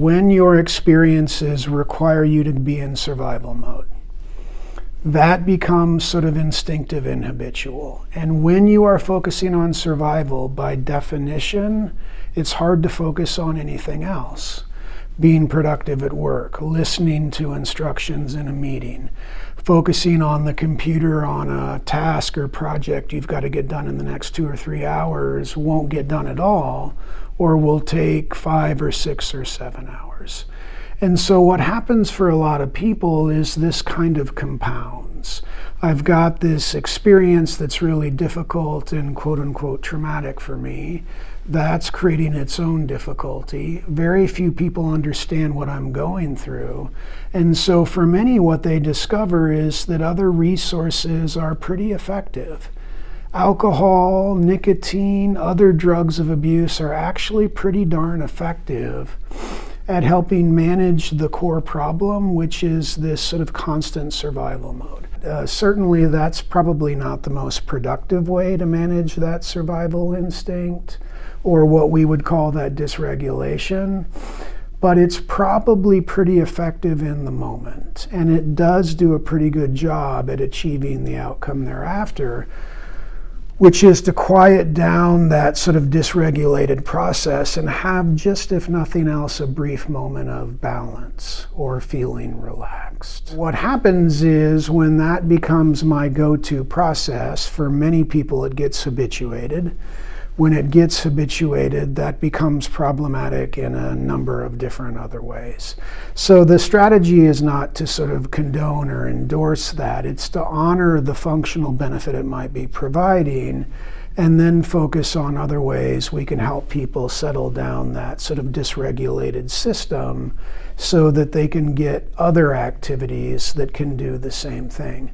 When your experiences require you to be in survival mode, that becomes sort of instinctive and habitual. And when you are focusing on survival, by definition, it's hard to focus on anything else. Being productive at work, listening to instructions in a meeting, focusing on the computer on a task or project you've got to get done in the next 2 or 3 hours won't get done at all, or will take 5 or 6 or 7 hours. And so what happens for a lot of people is this kind of compounds. I've got this experience that's really difficult and quote unquote traumatic for me. That's creating its own difficulty. Very few people understand what I'm going through. And so for many, what they discover is that other resources are pretty effective. Alcohol, nicotine, other drugs of abuse are actually pretty darn effective at helping manage the core problem, which is this sort of constant survival mode. Certainly that's probably not the most productive way to manage that survival instinct, or what we would call that dysregulation, but it's probably pretty effective in the moment, and it does do a pretty good job at achieving the outcome thereafter, which is to quiet down that sort of dysregulated process and have, just if nothing else, a brief moment of balance or feeling relaxed. What happens is when that becomes my go-to process, for many people it gets habituated. When it gets habituated, that becomes problematic in a number of different other ways. So the strategy is not to sort of condone or endorse that. It's to honor the functional benefit it might be providing, and then focus on other ways we can help people settle down that sort of dysregulated system so that they can get other activities that can do the same thing.